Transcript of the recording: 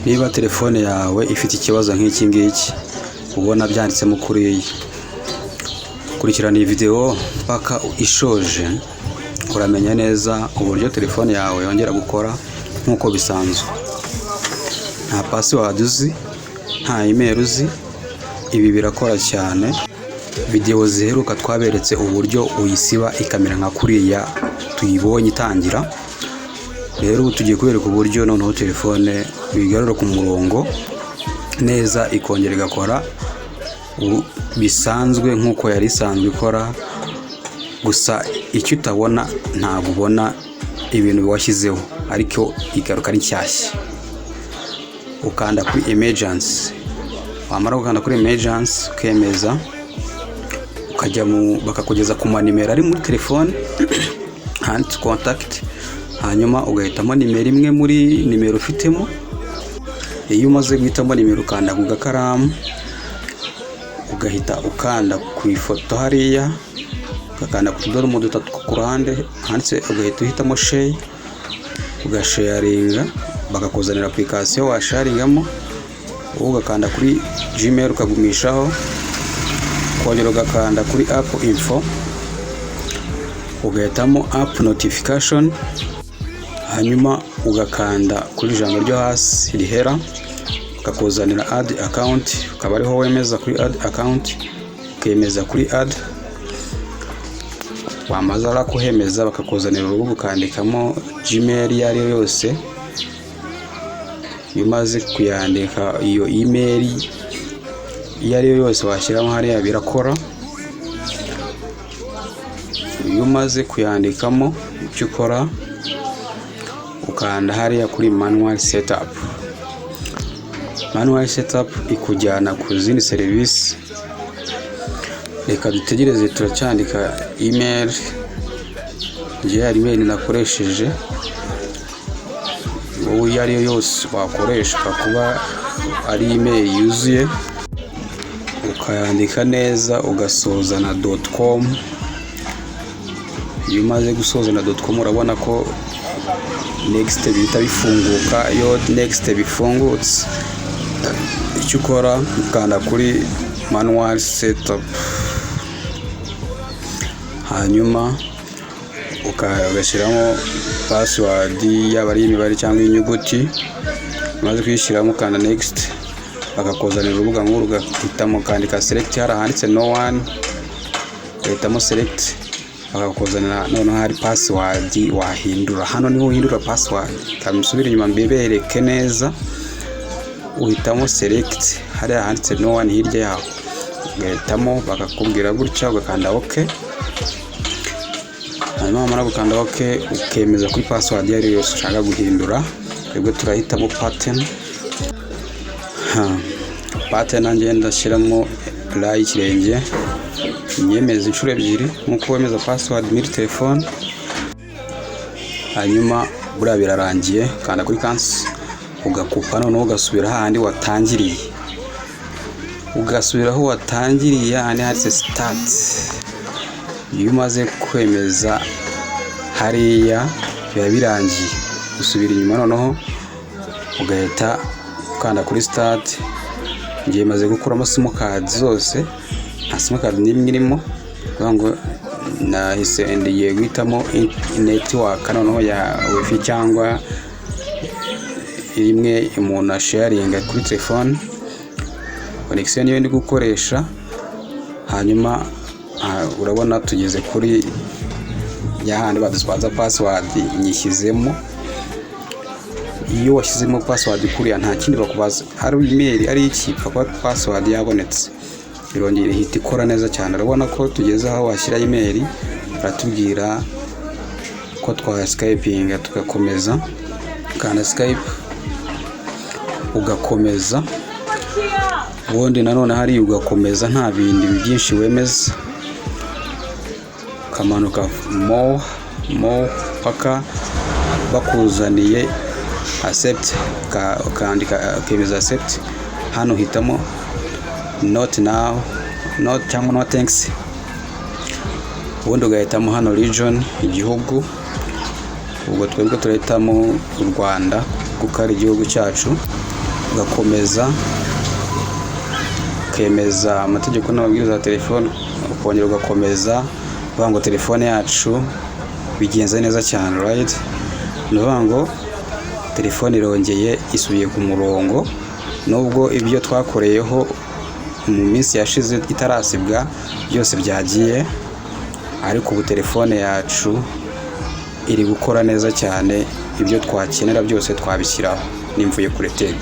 Niba telefone yawe ifite ikibazo nk'iki ngiki ubona byanditsemo kuri iyi, kurikirana iyi video paka ishoje, uramenya neza uburyo telefone yawe yongera gukora nk'uko bisanzwe. Nta password uzi, nta email uzi, ibi birakora cyane. Video ziheruka twaberetse uburyo uyisiba ikamera nka kuriya tuyibonye itangira. Rero tugiye kubereka uburyo noneho telefone bigarura ku murongo neza ikongera igakora bisanzwe nk'uko yari isanzwe ikora. Gusa icyo utabona ntabwo ubona ibintu washyizeho, ariko igaruka ari nshyashya. Ukanda kuri emergency, wamara gukanda kuri emergency ukemeza, ukajya bakakugeza ku manimero ari muri telefone handitse contact, hanyuma ugahitamo nimero imwe muri nimero ufitemo. Iyo umaze guhitamo nimero ukanda ku gakaramu, ugahita ukanda ku ifoto hariya, ugakanda ku tudomo dutatu ku ruhande handitse, ugahita uhitamo share, ugasharinga, bakakuzanira application washaringamo, ugakanda kuri Gmail ukagumishaho, kongera ugakanda kuri app info, ugahitamo app notification, hanyuma ugakanda kuri ijambo ryo hasi rihera, ukakuzanira add account, ukaba ariho wemeza kuri add account, ukemeza kuri add. Wamaze kuhemeza bakakuzanira urubuga ukandikamo Gmail iyo ari yo yose. Iyo umaze kuyandika iyo email iyo ari yo yose washyiramo hariya birakora. Iyo umaze kuyandikamo icyo ukora, ukanda hariya kuri manual setup. Manual setup ikujyana ku zindi serivisi. Reka dutegereze, turacyandika email. Ngiye hari email nakoresheje, wowe iyo ari yo yose wakoresha kuba ari email yuzuye, ukayandika neza ugasoza na .com. Iyo umaze gusoza na .com urabona ko next bihita bifunguka. Iyo next bifungutse, icyo ukora ukanda kuri manual setup, hanyuma ugashyiramo password yaba ari imibare cyangwa inyuguti. Umaze kuyishyiramo ukanda next, bakakuzanira urubuga nk'uru, ugahitamo ukandika select, hari ahanditse no one, ugahitamo select, bakakuzanira noneho hari password wahindura. Hano niho uhindura password. Kamusubira inyuma mbebereke neza, uhitamo select, hari ahanditse no one hirya yaho, ugahitamo, bakakubwira gutya, ugakanda OK. Hanyuma wamara gukanda OK ukemeza kuri password yari yose ushaka guhindura. Twebwe turahitamo pattern. Pattern nanjye ndashyiramo ray ikirenge, nyemeza inshuro ebyiri nk'uko wemeza password muri telefone. Hanyuma buriya birarangiye, kanda kuri cancel, ugakupa noneho ugasubira hahandi watangiriye. Ugasubira aho watangiriye handi handitse start. Iyo umaze kwemeza hariya biba birangiye, usubira inyuma noneho ugahita ukanda kuri start. Ngiye maze gukuramo simukadi zose, nta simukadi n'imwe irimo, ngo nahise ndiye guhitamo network noneho ya wifi cyangwa imwe umuntu asharinga kuri telefone. Connection niyo ndi gukoresha. Hanyuma urabona tugeze kuri yahandi baduspaza password nyishyizemo. Iyo washyizemo password kuriya nta kindi bakubaza, ari email ari iki, paka password yabonetse irongera ihita ikora neza cyane. Urabona ko tugeze aho washyira email, baratubwira ko twa skyping, tugakomeza, kana skype ugakomeza, ubundi nanone hari ugakomeza, nta bindi byinshi wemeza. Kamanuka more paka bakuzaniye accept, ukandika ukemeza accept. Hano hitamo not now, not cyangwa no thanks, ubundi ugahitamo hano region, igihugu. Ubwo twebwe turahitamo u Rwanda kuko ari igihugu cyacu. ugakomeza ukemeza amategeko n'amabwiriza ya telefone, ukongera ugakomeza uvuga ngo telefone yacu bigenze neza cyane, right? Ni ukuvuga ngo telefone irongeye isubiye ku murongo, nubwo ibyo twakoreyeho mu minsi yashize itarasibwa byose byagiye, ariko ubu telefone yacu iri gukora neza cyane, ibyo twakenera byose twabishyiraho n'Imvuyekure Tech.